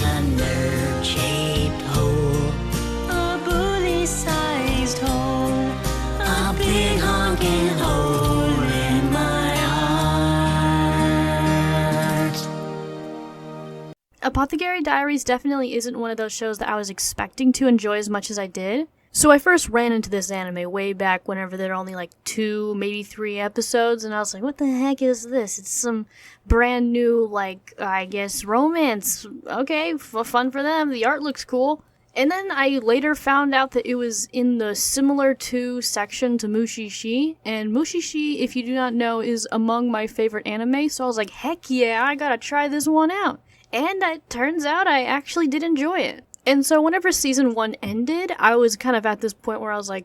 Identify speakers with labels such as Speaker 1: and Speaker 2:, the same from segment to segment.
Speaker 1: a nerd-shaped hole, a bully-sized hole, a big honking hole in my heart.
Speaker 2: Apothecary Diaries definitely isn't one of those shows that I was expecting to enjoy as much as I did. So I first ran into this anime way back whenever there were only like 2, maybe 3 episodes, and I was like, what the heck is this? It's some brand new, like, I guess, romance. Okay, fun for them. The art looks cool. And then I later found out that it was in the similar to section to Mushishi, and Mushishi, if you do not know, is among my favorite anime, so I was like, heck yeah, I gotta try this one out. And it turns out I actually did enjoy it. And so whenever season 1 ended, I was kind of at this point where I was like,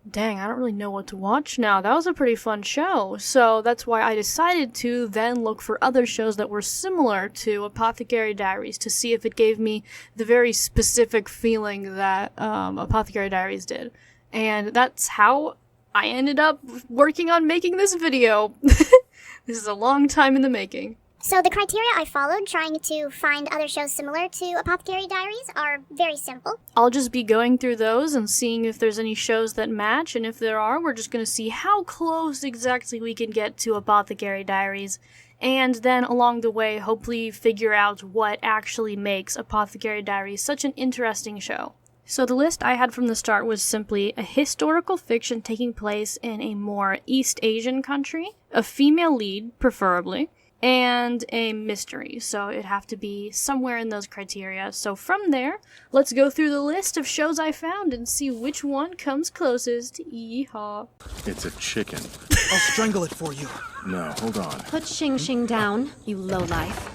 Speaker 2: dang, I don't really know what to watch now. That was a pretty fun show. So that's why I decided to then look for other shows that were similar to Apothecary Diaries to see if it gave me the very specific feeling that Apothecary Diaries did. And that's how I ended up working on making this video. This is a long time in the making.
Speaker 3: So the criteria I followed trying to find other shows similar to Apothecary Diaries are very simple.
Speaker 2: I'll just be going through those and seeing if there's any shows that match, and if there are, we're just going to see how close exactly we can get to Apothecary Diaries, and then along the way, hopefully figure out what actually makes Apothecary Diaries such an interesting show. So the list I had from the start was simply a historical fiction taking place in a more East Asian country, a female lead, preferably, and a mystery, so it'd have to be somewhere in those criteria. So from there, let's go through the list of shows I found and see which one comes closest. Yeehaw.
Speaker 4: It's a chicken.
Speaker 5: I'll strangle it for you.
Speaker 4: No, hold on.
Speaker 6: Put Xing Xing down, you lowlife.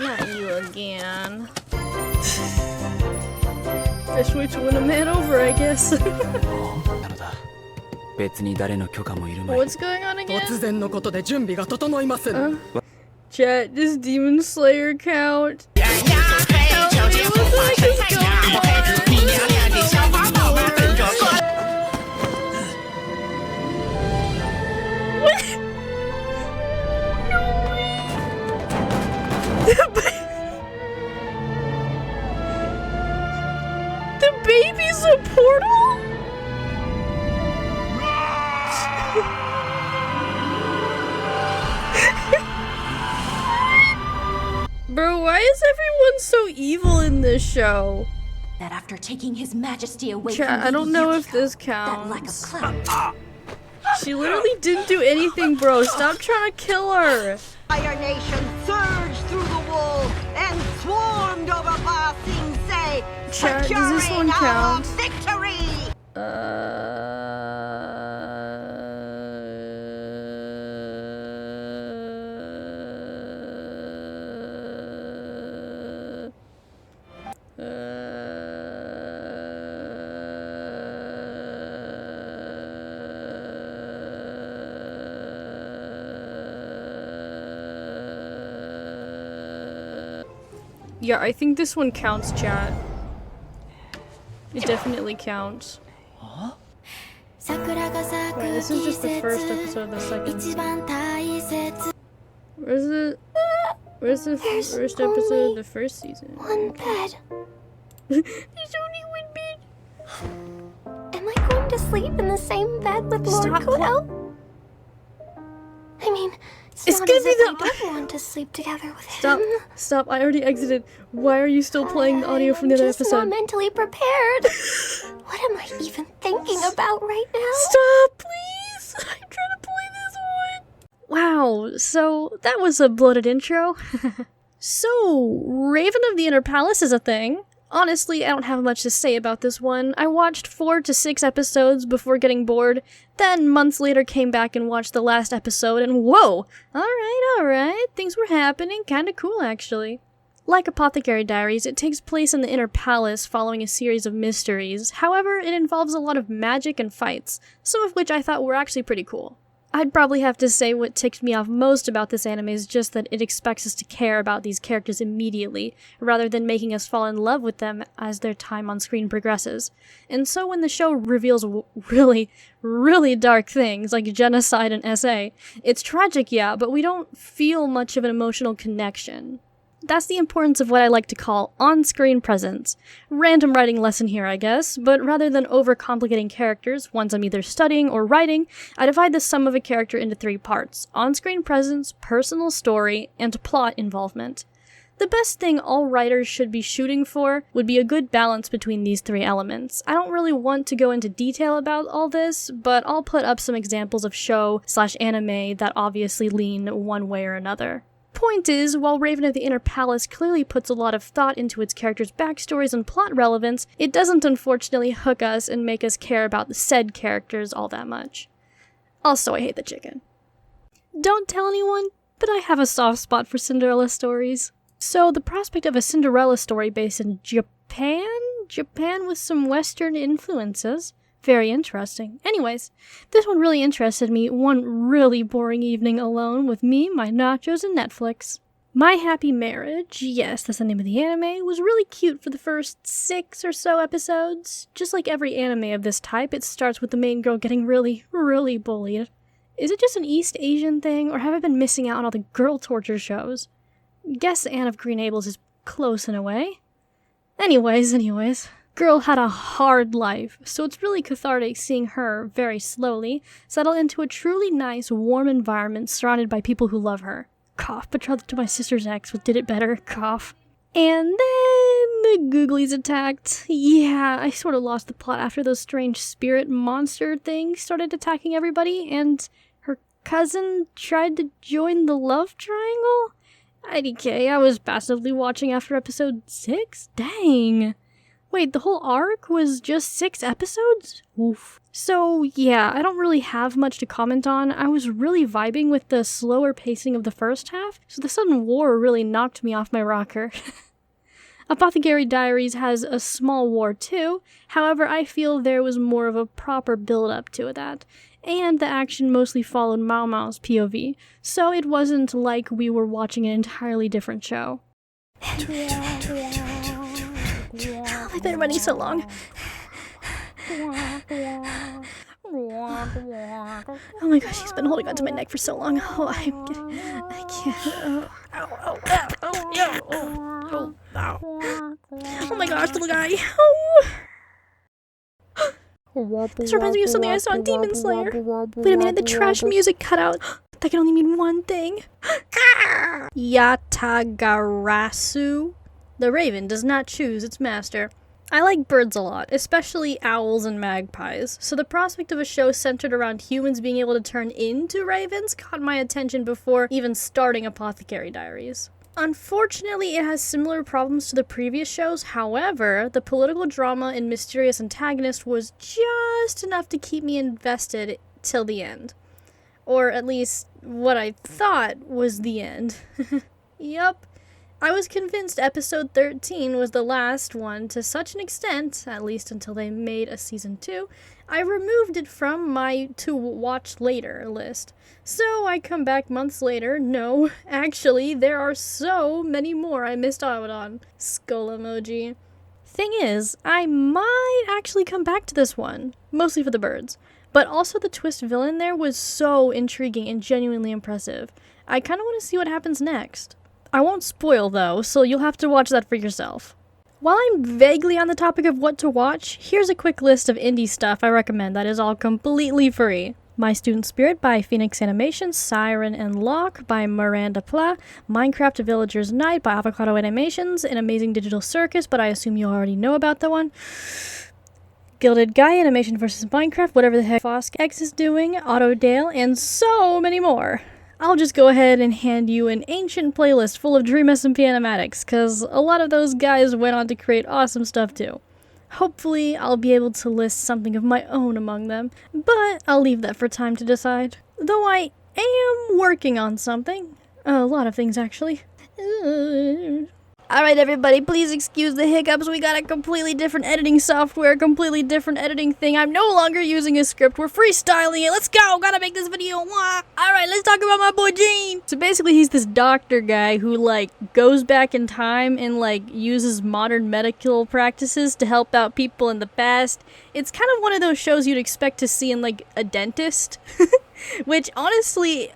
Speaker 2: Not you again. Fish which win a man over, I guess. What's going on again?
Speaker 5: 突然のことで準備が整いません。
Speaker 2: Chat, does Demon Slayer count? The baby's a portal? Bro, why is everyone so evil in this show?
Speaker 6: That after taking his majesty away
Speaker 2: Chat,
Speaker 6: from
Speaker 2: I don't know if this
Speaker 6: that lack of
Speaker 2: counts.
Speaker 6: clout.
Speaker 2: She literally didn't do anything, bro. Stop trying to kill her.
Speaker 7: Fire Nation surged through the wall and swarmed over Ba Sing Se,
Speaker 2: Chat, does this one
Speaker 7: securing our
Speaker 2: count?
Speaker 7: victory!
Speaker 2: Yeah, I think this one counts, chat. It definitely counts. Wait, this is just the first episode of the second season. Where's the first episode of the first season?
Speaker 3: One bed.
Speaker 2: There's only one bed.
Speaker 3: Am I going to sleep in the same bed with Lord
Speaker 2: Stop.
Speaker 3: Kudo? I mean, it's
Speaker 2: It's
Speaker 3: not
Speaker 2: gonna
Speaker 3: as
Speaker 2: be
Speaker 3: if
Speaker 2: the-
Speaker 3: I don't want to sleep together with
Speaker 2: Stop.
Speaker 3: him.
Speaker 2: Stop. I already exited. Why are you still playing the audio from the other
Speaker 3: I'm just not
Speaker 2: episode?
Speaker 3: mentally prepared. What am I even thinking about right now?
Speaker 2: Stop, please! I'm trying to play this one! Wow, so that was a bloated intro. So, Raven of the Inner Palace is a thing. Honestly, I don't have much to say about this one. I watched 4 to 6 episodes before getting bored, then months later came back and watched the last episode, and whoa! Alright, things were happening, kinda cool actually. Like Apothecary Diaries, it takes place in the Inner Palace following a series of mysteries. However, it involves a lot of magic and fights, some of which I thought were actually pretty cool. I'd probably have to say what ticked me off most about this anime is just that it expects us to care about these characters immediately, rather than making us fall in love with them as their time on screen progresses. And so when the show reveals really, really dark things like genocide and SA, it's tragic, yeah, but we don't feel much of an emotional connection. That's the importance of what I like to call on-screen presence. Random writing lesson here, I guess, but rather than overcomplicating characters, once I'm either studying or writing, I divide the sum of a character into 3 parts: on-screen presence, personal story, and plot involvement. The best thing all writers should be shooting for would be a good balance between these 3 elements. I don't really want to go into detail about all this, but I'll put up some examples of show/anime that obviously lean one way or another. Point is, while Raven of the Inner Palace clearly puts a lot of thought into its characters' backstories and plot relevance, it doesn't unfortunately hook us and make us care about the said characters all that much. Also, I hate the chicken. Don't tell anyone, but I have a soft spot for Cinderella stories. So, the prospect of a Cinderella story based in Japan with some Western influences. Very interesting. Anyways, this one really interested me one really boring evening alone with me, my nachos, and Netflix. My Happy Marriage, yes, that's the name of the anime, was really cute for the first 6 or so episodes. Just like every anime of this type, it starts with the main girl getting really, really bullied. Is it just an East Asian thing, or have I been missing out on all the girl torture shows? Guess Anne of Green Gables is close in a way. Anyways. Girl had a hard life, so it's really cathartic seeing her, very slowly, settle into a truly nice, warm environment surrounded by people who love her. Cough, betrothed to my sister's ex, what did it better, cough. And then the Googlies attacked. Yeah, I sort of lost the plot after those strange spirit monster things started attacking everybody, and her cousin tried to join the love triangle? IDK, I was passively watching after episode 6? Dang. Wait, the whole arc was just 6 episodes? Oof. So, yeah, I don't really have much to comment on. I was really vibing with the slower pacing of the first half, so the sudden war really knocked me off my rocker. Apothecary Diaries has a small war too, however I feel there was more of a proper build-up to that, and the action mostly followed Mao Mao's POV, so it wasn't like we were watching an entirely different show. I've been running so long. Oh my gosh, he's been holding onto my neck for so long. Oh, I can't. Oh my gosh, little guy. This reminds me of something I saw in Demon Slayer. Wait a minute, the trash music cut out. That can only mean one thing. Yatagarasu. The raven does not choose its master. I like birds a lot, especially owls and magpies, so the prospect of a show centered around humans being able to turn into ravens caught my attention before even starting Apothecary Diaries. Unfortunately, it has similar problems to the previous shows, however, the political drama and mysterious antagonist was just enough to keep me invested till the end. Or at least, what I thought was the end. Yup. I was convinced episode 13 was the last one to such an extent, at least until they made a season 2, I removed it from my to-watch later list. So I come back months later, no, actually, there are so many more I missed out on. Skull emoji. Thing is, I might actually come back to this one, mostly for the birds. But also the twist villain there was so intriguing and genuinely impressive. I kinda want to see what happens next. I won't spoil though, so you'll have to watch that for yourself. While I'm vaguely on the topic of what to watch, here's a quick list of indie stuff I recommend that is all completely free. My Student Spirit by Phoenix Animation, Siren and Locke by Miranda Pla, Minecraft A Villager's Night by Avocado Animations, An Amazing Digital Circus, but I assume you already know about that one. Gilded Guy, Animation vs. Minecraft, whatever the heck Fosk X is doing, Autodale, and so many more. I'll just go ahead and hand you an ancient playlist full of Dream SMP animatics, cause a lot of those guys went on to create awesome stuff too. Hopefully, I'll be able to list something of my own among them, but I'll leave that for time to decide. Though I am working on something. A lot of things, actually. Alright everybody, please excuse the hiccups. We got a completely different editing software, completely different editing thing. I'm no longer using a script. We're freestyling it. Let's go! Gotta make this video. Alright, let's talk about my boy Gene! So basically he's this doctor guy who goes back in time and uses modern medical practices to help out people in the past. It's kind of one of those shows you'd expect to see in a dentist. Which honestly,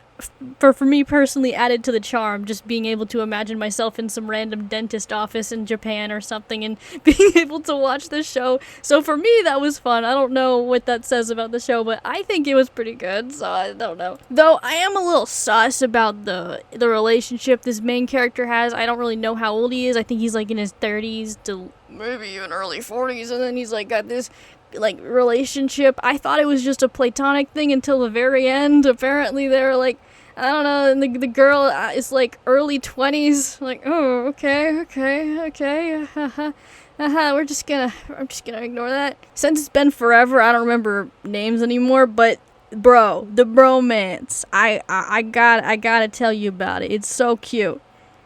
Speaker 2: for me personally added to the charm, just being able to imagine myself in some random dentist office in Japan or something and being able to watch this show. So for me, that was fun. I don't know what that says about the show, but I think it was pretty good, so I don't know. Though I am a little sus about the relationship this main character has. I don't really know how old he is. I think he's like in his 30s to maybe even early 40s, and then he's like got this like relationship. I thought it was just a platonic thing until the very end. Apparently they're like, I don't know, and the girl is like early 20s, like, oh, okay, I'm just gonna ignore that. Since it's been forever, I don't remember names anymore, but bro, the bromance, I gotta tell you about it. It's so cute.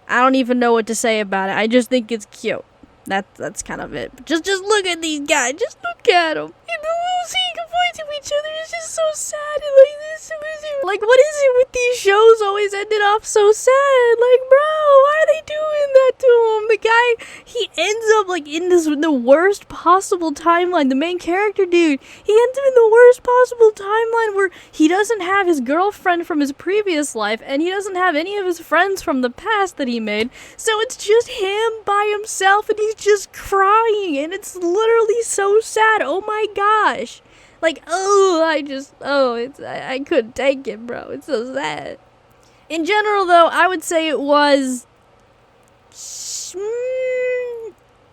Speaker 2: I don't even know what to say about it. I just think it's cute. That's kind of it. But just look at these guys. Just look at them. And the little saying goodbye to each other is just so sad. And like this, like what is it with these shows always ended off so sad? Like, bro, why are they doing that to him? The guy, he ends up like in the worst possible timeline. The main character, dude, he ends up in the worst possible timeline where he doesn't have his girlfriend from his previous life, and he doesn't have any of his friends from the past that he made. So it's just him by himself, and he's just crying, and it's literally so sad. Oh my gosh. Like, I couldn't take it, bro. It's so sad. In general, though, I would say it was,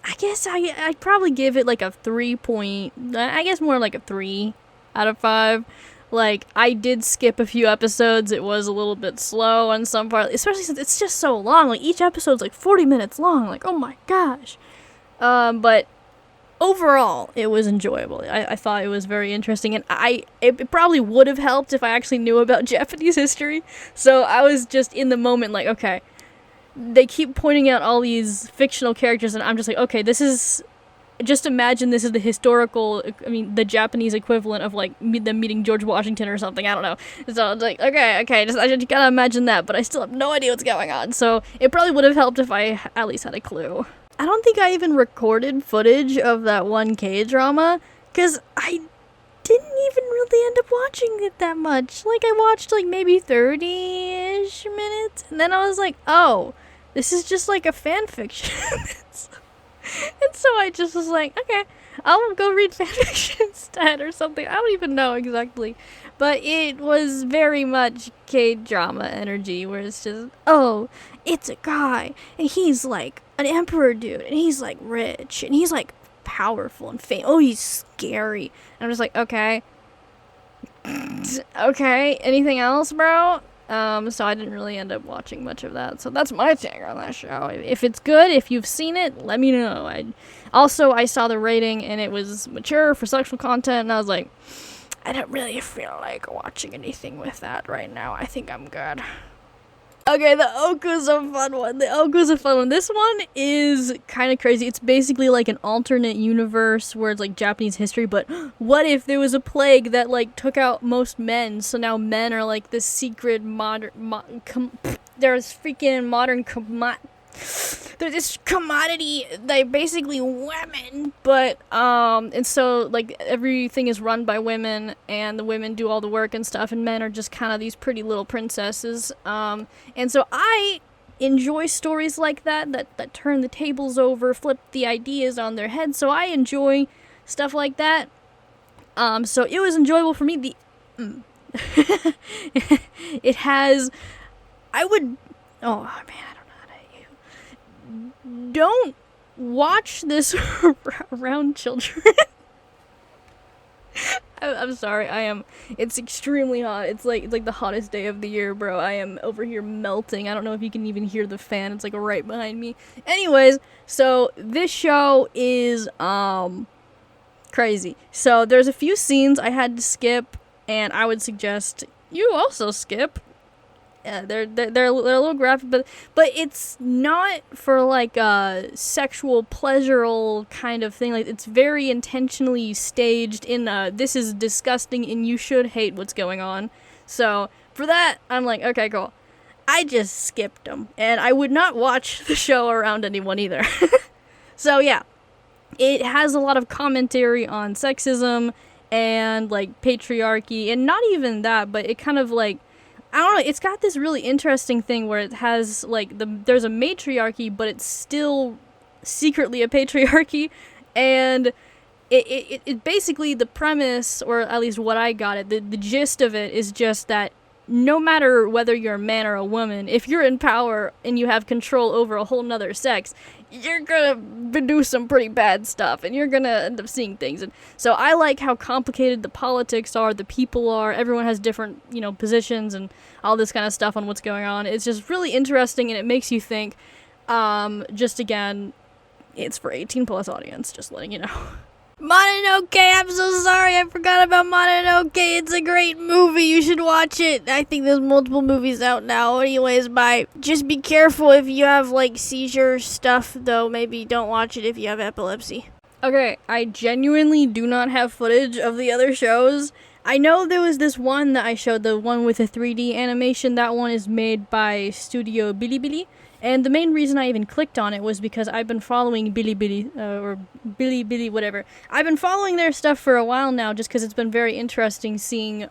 Speaker 2: I guess I'd probably give it like a 3 point, I guess more like a 3 out of 5. Like, I did skip a few episodes. It was a little bit slow on some parts, especially since it's just so long. Like, each episode's like 40 minutes long. Like, oh my gosh. But overall, it was enjoyable. I thought it was very interesting, and it probably would have helped if I actually knew about Japanese history. So I was just in the moment like, okay, they keep pointing out all these fictional characters, and I'm just like, okay, this is, just imagine this is the historical, I mean, the Japanese equivalent of like them meeting George Washington or something, I don't know. So it's like, okay, I just gotta imagine that, but I still have no idea what's going on. So it probably would have helped if I at least had a clue. I don't think I even recorded footage of that one K-drama, because I didn't even really end up watching it that much. Like, I watched, like, maybe 30-ish minutes, and then I was like, oh, this is just, like, a fanfiction. And so I just was like, okay, I'll go read fanfiction instead or something. I don't even know exactly. But it was very much K-drama energy, where it's just, oh, it's a guy, and he's, like, an emperor dude, and he's like rich, and he's like powerful and famous. Oh, he's scary. And I'm just like, okay. Okay, anything else, bro? So I didn't really end up watching much of that. So that's my take on that show. If it's good, if you've seen it, let me know. I saw the rating, and it was mature for sexual content, and I was like, I don't really feel like watching anything with that right now. I think I'm good. Okay, the Oku's a fun one. This one is kind of crazy. It's basically like an alternate universe where it's like Japanese history, but what if there was a plague that like took out most men, so now men are like this secret there's freaking modern they're this commodity, they're basically women, but and so like everything is run by women, and the women do all the work and stuff, and men are just kind of these pretty little princesses, and so I enjoy stories like that turn the tables over, flip the ideas on their head. So I enjoy stuff like that, so it was enjoyable for me. It has, oh man, don't watch this around children. I'm sorry, it's extremely hot. It's like the hottest day of the year, bro. I am over here melting. I don't know if you can even hear the fan. It's like right behind me. Anyways, so this show is crazy. So there's a few scenes I had to skip, and I would suggest you also skip. Yeah, they're a little graphic, but it's not for like a sexual pleasural kind of thing. Like, it's very intentionally staged in this is disgusting and you should hate what's going on. So for that, I'm like, okay, cool. I just skipped them, and I would not watch the show around anyone either. So yeah, it has a lot of commentary on sexism and like patriarchy, and not even that, but it kind of like I don't know, it's got this really interesting thing where it has, like, there's a matriarchy, but it's still secretly a patriarchy, and it basically, the premise, or at least what I got it, the gist of it is just that no matter whether you're a man or a woman, if you're in power and you have control over a whole nother sex, you're gonna do some pretty bad stuff, and you're gonna end up seeing things. And so I like how complicated the politics are, the people are, everyone has different, positions and all this kind of stuff on what's going on. It's just really interesting, and it makes you think. Just again, it's for 18 plus audience, just letting you know. Mononoke, I'm so sorry, I forgot about Mononoke. It's a great movie, you should watch it. I think there's multiple movies out now. Anyways, bye. Just be careful if you have, like, seizure stuff, though. Maybe don't watch it if you have epilepsy. Okay, I genuinely do not have footage of the other shows. I know there was this one that I showed, the one with the 3D animation. That one is made by Studio Bilibili. And the main reason I even clicked on it was because I've been following Bilibili, or Bilibili, whatever. I've been following their stuff for a while now, just because it's been very interesting seeing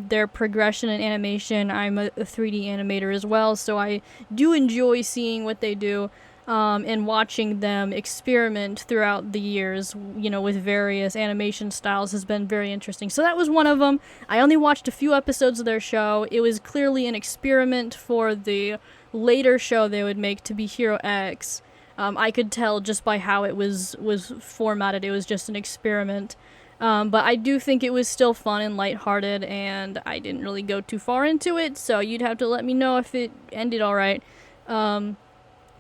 Speaker 2: their progression in animation. I'm a 3D animator as well, so I do enjoy seeing what they do, and watching them experiment throughout the years, with various animation styles has been very interesting. So that was one of them. I only watched a few episodes of their show. It was clearly an experiment for the later show they would make to be Hero X. I could tell just by how it was formatted, it was just an experiment. But I do think it was still fun and lighthearted, and I didn't really go too far into it, so you'd have to let me know if it ended alright. But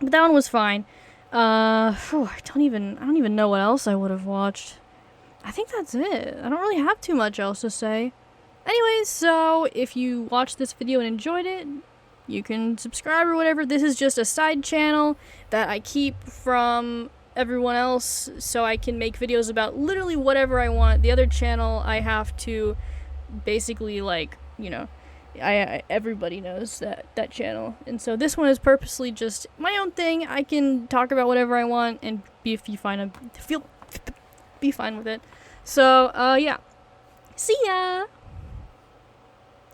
Speaker 2: that one was fine. I don't even know what else I would have watched. I think that's it. I don't really have too much else to say. Anyways, so if you watched this video and enjoyed it, you can subscribe or whatever. This is just a side channel that I keep from everyone else so I can make videos about literally whatever I want. The other channel I have to basically, everybody knows that channel. And so this one is purposely just my own thing. I can talk about whatever I want and be fine with it. So, yeah. See ya!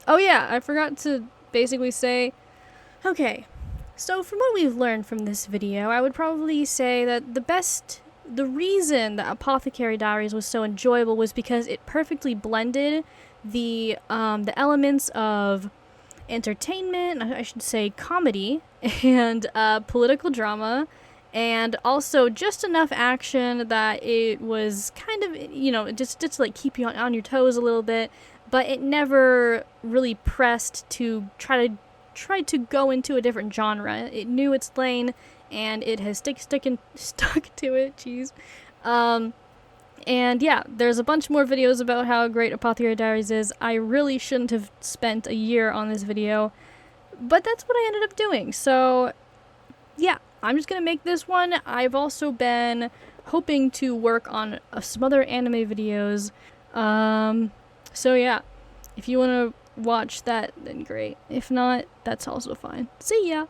Speaker 2: Oh yeah, I forgot to basically say, okay, so from what we've learned from this video, I would probably say that the reason that Apothecary Diaries was so enjoyable was because it perfectly blended the elements of entertainment, I should say comedy, and political drama, and also just enough action that it was kind of, just to like keep you on your toes a little bit, but it never really pressed to try to go into a different genre. It knew its lane, and it has stuck to it. Jeez. And yeah, there's a bunch more videos about how great Apothecary Diaries is. I really shouldn't have spent a year on this video, but that's what I ended up doing. So yeah, I'm just gonna make this one. I've also been hoping to work on some other anime videos. So yeah, if you want to watch that, then great. If not, that's also fine. See ya!